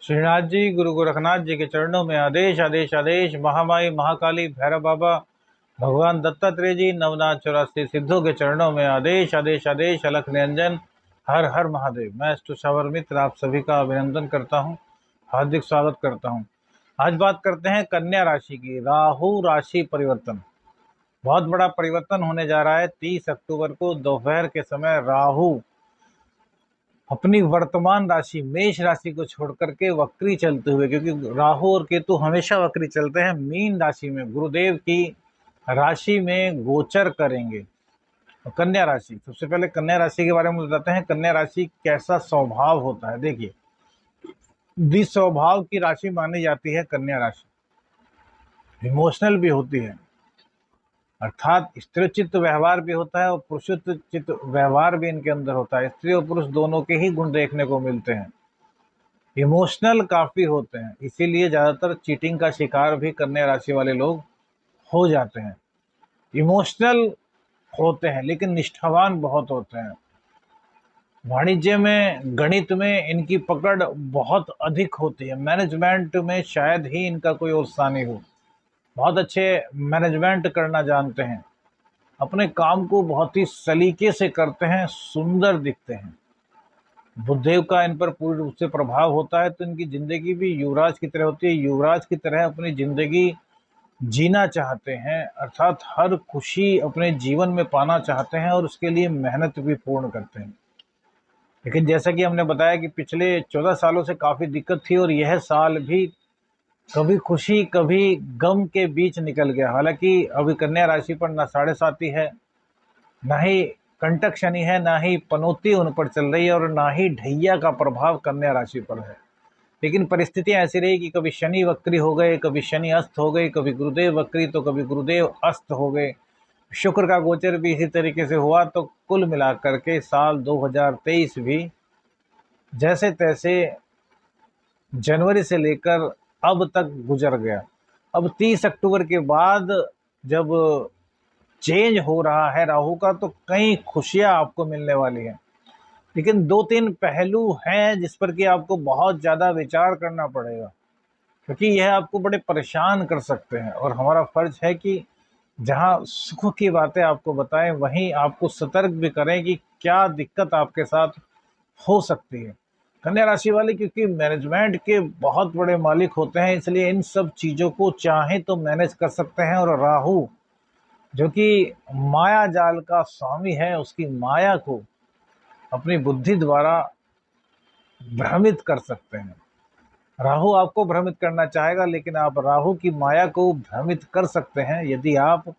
श्रीनाथ जी, गुरु गोरखनाथ जी के चरणों में आदेश आदेश आदेश। महामाई महाकाली भैरव बाबा, भगवान दत्तात्रेय जी, नवनाथ 84 सिद्धों के चरणों में आदेश आदेश आदेश। अलख निरंजन, हर हर महादेव। मैं अष्टसावर मित्र आप सभी का अभिनंदन करता हूं, हार्दिक स्वागत करता हूं। आज बात करते हैं कन्या राशि की। राहु राशि परिवर्तन, बहुत बड़ा परिवर्तन होने जा रहा है। 30 अक्टूबर को दोपहर के समय राहु अपनी वर्तमान राशि मेष राशि को छोड़ करके वक्री चलते हुए, क्योंकि राहु और केतु हमेशा वक्री चलते हैं, मीन राशि में गुरुदेव की राशि में गोचर करेंगे। कन्या राशि, सबसे पहले कन्या राशि के बारे में बताते हैं। कन्या राशि कैसा स्वभाव होता है, देखिए। स्वभाव की राशि मानी जाती है कन्या राशि। इमोशनल भी होती है, अर्थात स्त्रीचित्त व्यवहार भी होता है और पुरुषोचित व्यवहार भी इनके अंदर होता है। स्त्री और पुरुष दोनों के ही गुण देखने को मिलते हैं। इमोशनल काफी होते हैं, इसीलिए ज्यादातर चीटिंग का शिकार भी कन्या राशि वाले लोग हो जाते हैं। इमोशनल होते हैं लेकिन निष्ठावान बहुत होते हैं। वाणिज्य में, गणित में इनकी पकड़ बहुत अधिक होती है। मैनेजमेंट में शायद ही इनका कोई और स्थानीय हो। बहुत अच्छे मैनेजमेंट करना जानते हैं, अपने काम को बहुत ही सलीके से करते हैं, सुंदर दिखते हैं। बुद्धदेव का इन पर पूर्ण रूप से प्रभाव होता है, तो इनकी जिंदगी भी युवराज की तरह होती है। युवराज की तरह अपनी जिंदगी जीना चाहते हैं, अर्थात हर खुशी अपने जीवन में पाना चाहते हैं और उसके लिए मेहनत भी पूर्ण करते हैं। लेकिन जैसा कि हमने बताया कि पिछले 14 सालों से काफी दिक्कत थी और यह साल भी कभी खुशी कभी गम के बीच निकल गया। हालांकि अभी कन्या राशि पर ना 7.5 है, ना ही कंटक शनि है, ना ही पनौती उन पर चल रही है और ना ही ढैया का प्रभाव कन्या राशि पर है। लेकिन परिस्थितियां ऐसी रही कि कभी शनि वक्री हो गए, कभी शनि अस्त हो गए, कभी गुरुदेव वक्री तो कभी गुरुदेव अस्त हो गए। शुक्र का गोचर भी इसी तरीके से हुआ। तो कुल मिलाकर के साल 2023 भी जैसे तैसे जनवरी से लेकर अब तक गुजर गया। अब 30 अक्टूबर के बाद जब चेंज हो रहा है राहु का, तो कई खुशियां आपको मिलने वाली हैं। लेकिन 2-3 पहलू हैं जिस पर कि आपको बहुत ज़्यादा विचार करना पड़ेगा, क्योंकि यह आपको बड़े परेशान कर सकते हैं। और हमारा फर्ज है कि जहां सुख की बातें आपको बताएं, वहीं आपको सतर्क भी करें कि क्या दिक्कत आपके साथ हो सकती है। कन्या राशि वाले क्योंकि मैनेजमेंट के बहुत बड़े मालिक होते हैं, इसलिए इन सब चीज़ों को चाहे तो मैनेज कर सकते हैं। और राहु जो कि माया जाल का स्वामी है, उसकी माया को अपनी बुद्धि द्वारा भ्रमित कर सकते हैं। राहु आपको भ्रमित करना चाहेगा, लेकिन आप राहु की माया को भ्रमित कर सकते हैं यदि आप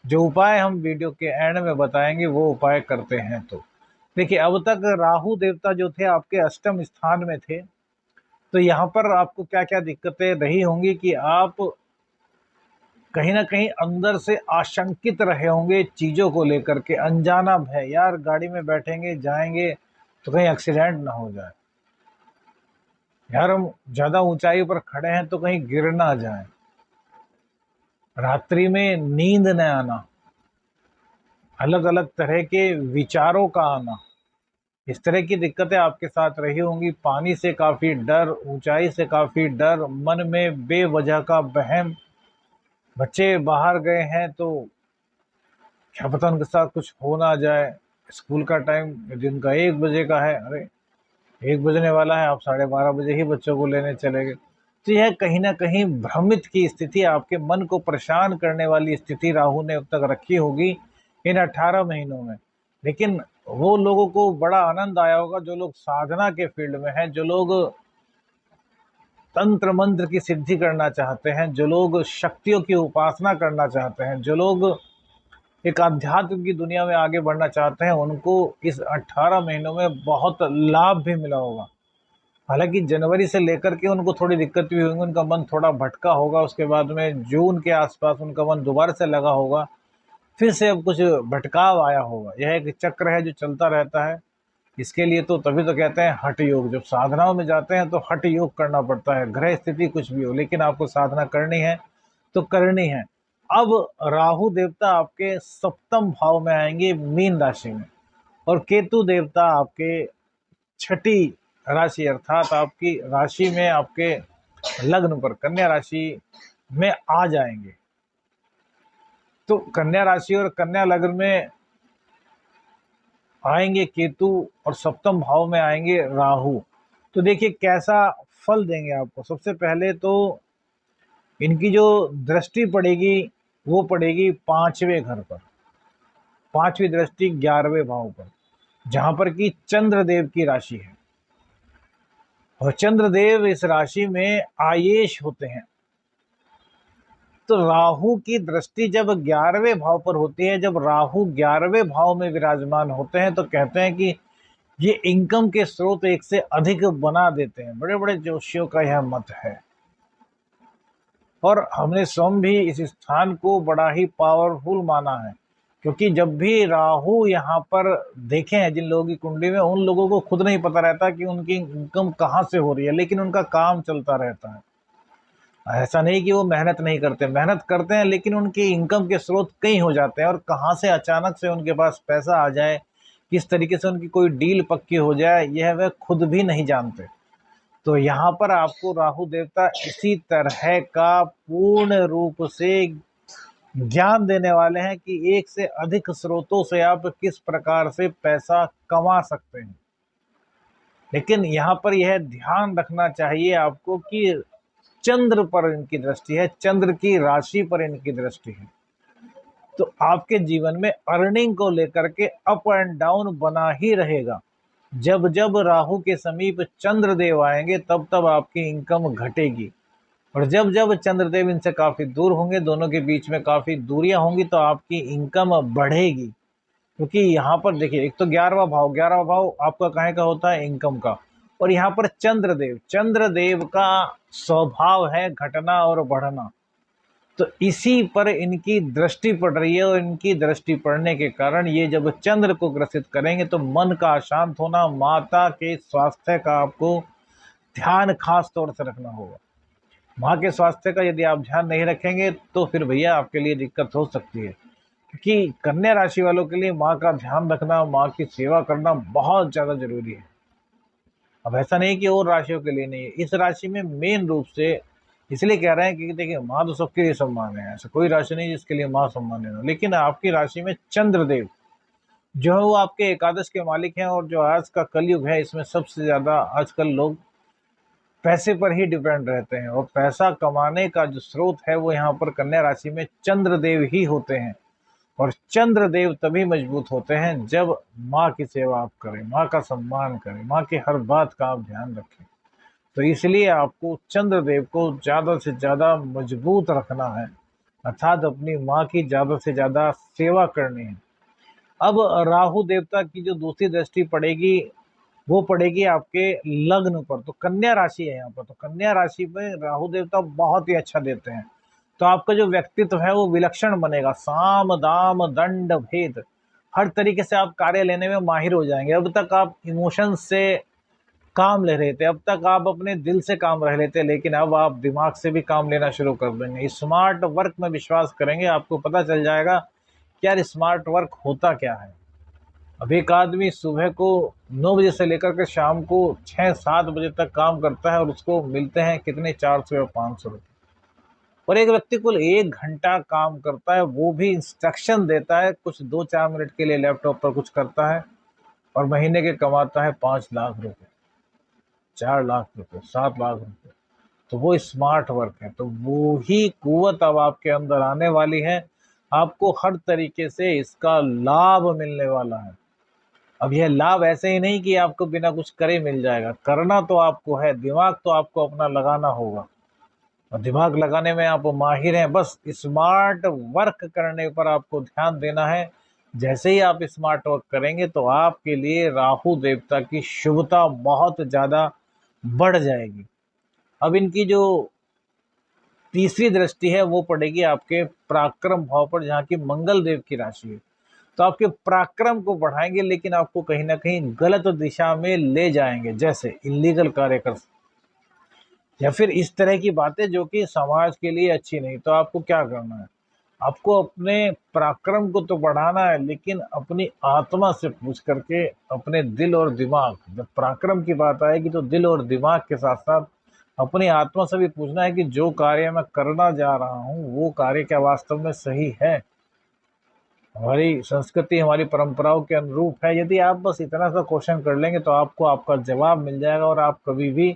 जो उपाय हम वीडियो के एंड में बताएंगे वो उपाय करते हैं। तो देखिए, अब तक राहु देवता जो थे आपके अष्टम स्थान में थे, तो यहाँ पर आपको क्या क्या दिक्कतें रही होंगी कि आप कहीं ना कहीं अंदर से आशंकित रहे होंगे चीज़ों को लेकर के। अनजाना भय, यार गाड़ी में बैठेंगे जाएंगे तो कहीं एक्सीडेंट ना हो जाए, यार हम ज़्यादा ऊंचाई पर खड़े हैं तो कहीं गिर ना जाए, रात्रि में नींद न आना, अलग अलग तरह के विचारों का आना, इस तरह की दिक्कतें आपके साथ रही होंगी। पानी से काफ़ी डर, ऊंचाई से काफ़ी डर, मन में बेवजह का वहम। बच्चे बाहर गए हैं तो क्या पता उनके साथ कुछ हो ना जाए। स्कूल का टाइम दिन का 1 बजे का है, अरे 1 बजने वाला है, आप 12:30 बजे ही बच्चों को लेने चले गए। तो यह कहीं ना कहीं भ्रमित की स्थिति, आपके मन को परेशान करने वाली स्थिति राहु ने अब तक रखी होगी इन 18 महीनों में। लेकिन वो लोगों को बड़ा आनंद आया होगा जो लोग साधना के फील्ड में हैं, जो लोग तंत्र मंत्र की सिद्धि करना चाहते हैं, जो लोग शक्तियों की उपासना करना चाहते हैं, जो लोग एक आध्यात्म की दुनिया में आगे बढ़ना चाहते हैं, उनको इस 18 महीनों में बहुत लाभ भी मिला होगा। हालांकि जनवरी से लेकर के उनको थोड़ी दिक्कत भी होगी, उनका मन थोड़ा भटका होगा। उसके बाद में जून के आसपास उनका मन दोबारा से लगा होगा, फिर से अब कुछ भटकाव आया होगा। यह एक चक्र है जो चलता रहता है। इसके लिए तो तभी तो कहते हैं हठ योग। जब साधनाओं में जाते हैं तो हठ योग करना पड़ता है। ग्रह स्थिति कुछ भी हो, लेकिन आपको साधना करनी है तो करनी है। अब राहु देवता आपके सप्तम भाव में आएंगे, मीन राशि में, और केतु देवता आपके छठी राशि अर्थात आपकी राशि में, आपके लग्न पर कन्या राशि में आ जाएंगे। तो कन्या राशि और कन्या लग्न में आएंगे केतु और सप्तम भाव में आएंगे राहु। तो देखिए कैसा फल देंगे आपको। सबसे पहले तो इनकी जो दृष्टि पड़ेगी वो पड़ेगी 5वें घर पर, 5वीं दृष्टि 11वें भाव पर, जहां पर कि चंद्रदेव की राशि है। और चंद्रदेव इस राशि में आयेश होते हैं। तो राहु की दृष्टि जब 11वें भाव पर होती है, जब राहु 11वें भाव में विराजमान होते हैं, तो कहते हैं कि ये इनकम के स्रोत एक से अधिक बना देते हैं। बड़े बड़े ज्योतिषियों का यह मत है। और हमने स्वयं भी इस स्थान को बड़ा ही पावरफुल माना है, क्योंकि जब भी राहु यहाँ पर देखे हैं जिन लोगों की कुंडली में, उन लोगों को खुद नहीं पता रहता कि उनकी इनकम कहाँ से हो रही है, लेकिन उनका काम चलता रहता है। ऐसा नहीं कि वो मेहनत नहीं करते, मेहनत करते हैं, लेकिन उनकी इनकम के स्रोत कई हो जाते हैं। और कहाँ से अचानक से उनके पास पैसा आ जाए, किस तरीके से उनकी कोई डील पक्की हो जाए, यह वह खुद भी नहीं जानते। तो यहाँ पर आपको राहु देवता इसी तरह का पूर्ण रूप से ज्ञान देने वाले हैं कि एक से अधिक स्रोतों से आप किस प्रकार से पैसा कमा सकते हैं। लेकिन यहाँ पर यह ध्यान रखना चाहिए आपको कि चंद्र पर इनकी दृष्टि है, चंद्र की राशि पर इनकी दृष्टि है। तो आपके जीवन में अर्निंग को लेकर के अप एंड डाउन बना ही रहेगा। जब जब राहु के समीप चंद्रदेव आएंगे तब तब आपकी इनकम घटेगी, और जब जब चंद्रदेव इनसे काफी दूर होंगे, दोनों के बीच में काफी दूरियां होंगी, तो आपकी इनकम बढ़ेगी। क्योंकि यहाँ पर देखिए, एक तो 11वां भाव आपका कहाँ का होता है, इनकम का। और यहाँ पर चंद्रदेव का स्वभाव है घटना और बढ़ना। तो इसी पर इनकी दृष्टि पड़ रही है, और इनकी दृष्टि पड़ने के कारण ये जब चंद्र को ग्रसित करेंगे तो मन का अशांत होना, माता के स्वास्थ्य का आपको ध्यान खास तौर से रखना होगा। माँ के स्वास्थ्य का यदि आप ध्यान नहीं रखेंगे तो फिर भैया आपके लिए दिक्कत हो सकती है। क्योंकि कन्या राशि वालों के लिए माँ का ध्यान रखना, माँ की सेवा करना बहुत ज्यादा जरूरी है। अब ऐसा नहीं कि और राशियों के लिए नहीं है, इस राशि में मेन रूप से इसलिए कह रहे हैं कि देखिए माँ तो सबके लिए सम्मान है, ऐसा कोई राशि नहीं जिसके लिए माँ सम्मान है। लेकिन आपकी राशि में चंद्रदेव जो है वो आपके एकादश के मालिक हैं। और जो आज का कलयुग है, इसमें सबसे ज्यादा आजकल लोग पैसे पर ही डिपेंड रहते हैं, और पैसा कमाने का जो स्रोत है वो यहाँ पर कन्या राशि में चंद्रदेव ही होते हैं। और चंद्रदेव तभी मजबूत होते हैं जब माँ की सेवा आप करें, माँ का सम्मान करें, माँ की हर बात का आप ध्यान रखें। तो इसलिए आपको चंद्रदेव को ज्यादा से ज्यादा मजबूत रखना है, अर्थात अपनी माँ की ज्यादा से ज्यादा सेवा करनी है। अब राहु देवता की जो दूसरी दृष्टि पड़ेगी वो पड़ेगी आपके लग्न पर। तो कन्या राशि है यहाँ पर, तो कन्या राशि में राहु देवता बहुत ही अच्छा देते हैं। तो आपका जो व्यक्तित्व है वो विलक्षण बनेगा, साम दाम दंड भेद, हर तरीके से आप कार्य लेने में माहिर हो जाएंगे। अब तक आप इमोशन से काम ले रहे थे, अब तक आप अपने दिल से काम रह लेते, लेकिन अब आप दिमाग से भी काम लेना शुरू कर देंगे। स्मार्ट वर्क में विश्वास करेंगे, आपको पता चल जाएगा कि यार स्मार्ट वर्क होता क्या है। अब एक आदमी सुबह को 9 बजे से लेकर के शाम को 6-7 बजे तक काम करता है, और उसको मिलते हैं कितने, 400 या 500 रुपये। और एक व्यक्ति कुल 1 घंटा काम करता है, वो भी इंस्ट्रक्शन देता है, कुछ 2-4 मिनट के लिए लैपटॉप पर कुछ करता है, और महीने के कमाता है 5 लाख रुपए, 4 लाख रुपए, 7 लाख रुपए। तो वो स्मार्ट वर्क है। तो वो ही कुवत अब आपके अंदर आने वाली है, आपको हर तरीके से इसका लाभ मिलने वाला है। अब यह लाभ ऐसे ही नहीं कि आपको बिना कुछ करे मिल जाएगा, करना तो आपको है, दिमाग तो आपको अपना लगाना होगा, और दिमाग लगाने में आप माहिर हैं। बस स्मार्ट वर्क करने पर आपको ध्यान देना है। जैसे ही आप स्मार्ट वर्क करेंगे तो आपके लिए राहु देवता की शुभता बहुत ज्यादा बढ़ जाएगी। अब इनकी जो तीसरी दृष्टि है वो पड़ेगी आपके पराक्रम भाव पर, जहाँ की मंगल देव की राशि है। तो आपके पराक्रम को बढ़ाएंगे, लेकिन आपको कहीं ना कहीं गलत दिशा में ले जाएंगे, जैसे इलीगल कार्य कर, या फिर इस तरह की बातें जो कि समाज के लिए अच्छी नहीं। तो आपको क्या करना है, आपको अपने पराक्रम को तो बढ़ाना है, लेकिन अपनी आत्मा से पूछ करके अपने दिल और दिमाग, जब पराक्रम की बात आएगी तो दिल और दिमाग के साथ साथ अपनी आत्मा से भी पूछना है कि जो कार्य मैं करना जा रहा हूँ वो कार्य क्या वास्तव में सही है, हमारी संस्कृति हमारी परंपराओं के अनुरूप है। यदि आप बस इतना सा क्वेश्चन कर लेंगे तो आपको आपका जवाब मिल जाएगा और आप कभी भी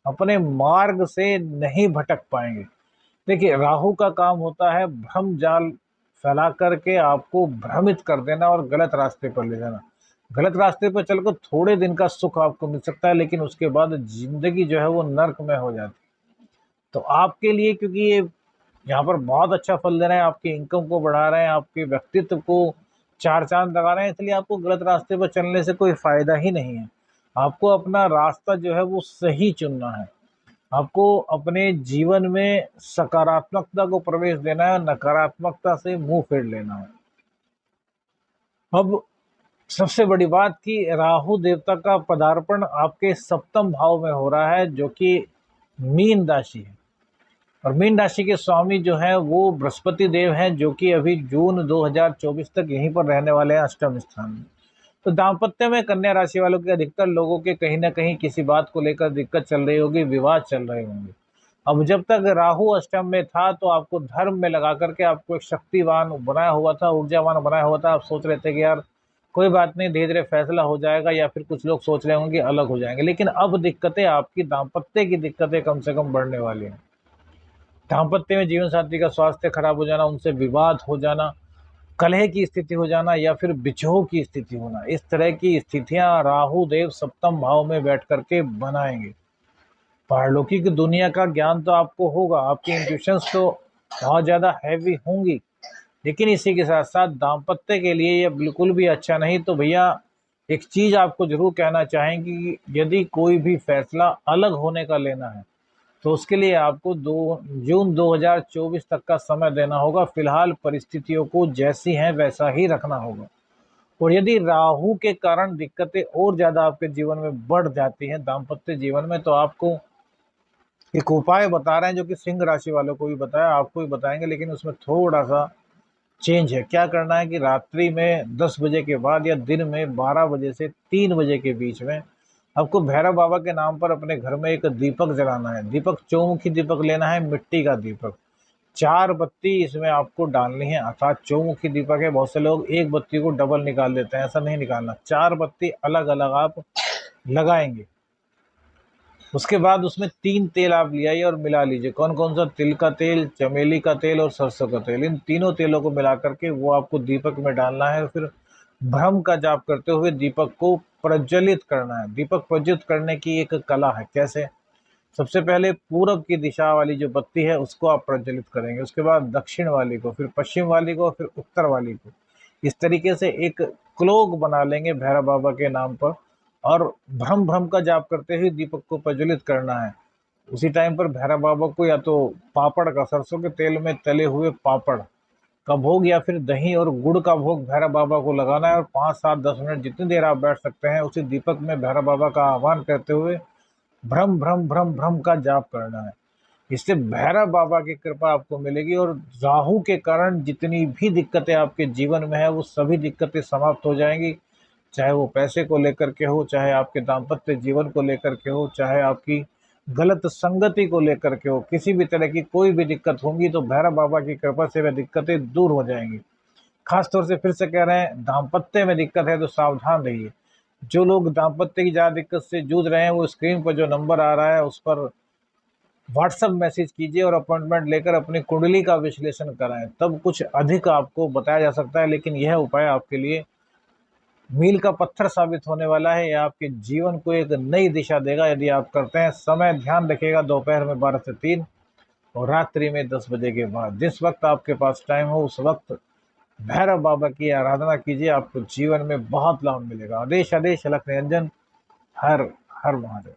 अपने मार्ग से नहीं भटक पाएंगे। देखिए, राहु का काम होता है भ्रम जाल फैला करके आपको भ्रमित कर देना और गलत रास्ते पर ले जाना। गलत रास्ते पर चलकर थोड़े दिन का सुख आपको मिल सकता है, लेकिन उसके बाद जिंदगी जो है वो नर्क में हो जाती है। तो आपके लिए, क्योंकि ये यहाँ पर बहुत अच्छा फल दे रहे हैं, आपकी इनकम को बढ़ा रहे हैं, आपके व्यक्तित्व को चार चांद लगा रहे हैं, इसलिए आपको गलत रास्ते पर चलने से कोई फायदा ही नहीं है। आपको अपना रास्ता जो है वो सही चुनना है। आपको अपने जीवन में सकारात्मकता को प्रवेश देना है, नकारात्मकता से मुंह फेर लेना है। अब सबसे बड़ी बात कि राहु देवता का पदार्पण आपके सप्तम भाव में हो रहा है, जो कि मीन राशि है। और मीन राशि के स्वामी जो है वो बृहस्पति देव हैं, जो कि अभी जून 2024 तक यहीं पर रहने वाले हैं, अष्टम स्थान में। तो दाम्पत्य में कन्या राशि वालों के अधिकतर लोगों के कहीं ना कहीं किसी बात को लेकर दिक्कत चल रही होगी, विवाद चल रहे होंगे। अब जब तक राहु अष्टम में था तो आपको धर्म में लगा करके आपको एक शक्तिवान बनाया हुआ था, ऊर्जावान बनाया हुआ था। आप सोच रहे थे कि यार कोई बात नहीं, धीरे धीरे फैसला हो जाएगा, या फिर कुछ लोग सोच रहे होंगे अलग हो जाएंगे। लेकिन अब दिक्कतें, आपकी दाम्पत्य की दिक्कतें कम से कम बढ़ने वाली हैं। दाम्पत्य में जीवन साथी का स्वास्थ्य खराब हो जाना, उनसे विवाद हो जाना, कलह की स्थिति हो जाना, या फिर बिछोह की स्थिति होना, इस तरह की स्थितियां राहु देव सप्तम भाव में बैठ करके बनाएंगे। पारलौकिक दुनिया का ज्ञान तो आपको होगा, आपकी इंट्यूशंस तो बहुत ज्यादा हैवी होंगी, लेकिन इसी के साथ साथ दाम्पत्य के लिए ये बिल्कुल भी अच्छा नहीं। तो भैया, एक चीज आपको जरूर कहना चाहेंगे कि यदि कोई भी फैसला अलग होने का लेना है तो उसके लिए आपको जून 2024 तक का समय देना होगा। फिलहाल परिस्थितियों को जैसी हैं वैसा ही रखना होगा। और यदि राहु के कारण दिक्कतें और ज्यादा आपके जीवन में बढ़ जाती हैं दाम्पत्य जीवन में, तो आपको एक उपाय बता रहे हैं, जो कि सिंह राशि वालों को भी बताया, आपको भी बताएंगे, लेकिन उसमें थोड़ा सा चेंज है। क्या करना है कि रात्रि में 10 बजे के बाद या दिन में 12 बजे से 3 बजे के बीच में आपको भैरव बाबा के नाम पर अपने घर में एक दीपक जलाना है। दीपक चौमुखी दीपक लेना है, मिट्टी का दीपक। 4 बत्ती इसमें आपको डालनी है, अर्थात चौमुखी दीपक है। बहुत से लोग एक बत्ती को डबल निकाल देते हैं, ऐसा नहीं निकालना। 4 बत्ती अलग अलग आप लगाएंगे। उसके बाद उसमें 3 तेल आप ले आइए और मिला लीजिए। कौन कौन सा? तिल का तेल, चमेली का तेल और सरसों का तेल। इन तीनों तेलों को मिला करके वो आपको दीपक में डालना है। फिर भ्रम का जाप करते हुए दीपक को प्रज्वलित करना है। दीपक प्रज्वलित करने की एक कला है। कैसे? सबसे पहले पूरब की दिशा वाली जो बत्ती है उसको आप प्रज्वलित करेंगे, उसके बाद दक्षिण वाली को, फिर पश्चिम वाली को, फिर उत्तर वाली को। इस तरीके से एक क्लोक बना लेंगे भैरव बाबा के नाम पर, और भ्रम भ्रम का जाप करते हुए दीपक को प्रज्वलित करना है। उसी टाइम पर भैरव बाबा को या तो पापड़ का, सरसों के तेल में तले हुए पापड़ का भोग, या फिर दही और गुड़ का भोग भैरव बाबा को लगाना है। और 5, 7, 10 मिनट जितनी देर आप बैठ सकते हैं उसी दीपक में भैरव बाबा का आह्वान करते हुए भ्रम भ्रम भ्रम भ्रम का जाप करना है। इससे भैरव बाबा की कृपा आपको मिलेगी, और राहु के कारण जितनी भी दिक्कतें आपके जीवन में है वो सभी दिक्कतें समाप्त हो जाएंगी। चाहे वो पैसे को लेकर के हो, चाहे आपके दाम्पत्य जीवन को लेकर के हो, चाहे आपकी गलत संगति को लेकर के हो, किसी भी तरह की कोई भी दिक्कत होगी तो भैरव बाबा की कृपा से वह दिक्कतें दूर हो जाएंगी। खास तौर से फिर से कह रहे हैं, दाम्पत्य में दिक्कत है तो सावधान रहिए। जो लोग दाम्पत्य की ज्यादा दिक्कत से जूझ रहे हैं वो स्क्रीन पर जो नंबर आ रहा है उस पर व्हाट्सएप मैसेज कीजिए और अपॉइंटमेंट लेकर अपनी कुंडली का विश्लेषण कराएं, तब कुछ अधिक आपको बताया जा सकता है। लेकिन यह उपाय आपके लिए मील का पत्थर साबित होने वाला है। यह आपके जीवन को एक नई दिशा देगा यदि आप करते हैं। समय ध्यान रखिएगा, दोपहर में 12 से 3 और रात्रि में 10 बजे के बाद। जिस वक्त आपके पास टाइम हो उस वक्त भैरव बाबा की आराधना कीजिए, आपको जीवन में बहुत लाभ मिलेगा। आदेश आदेश अलख निरंजन। हर हर महादेव।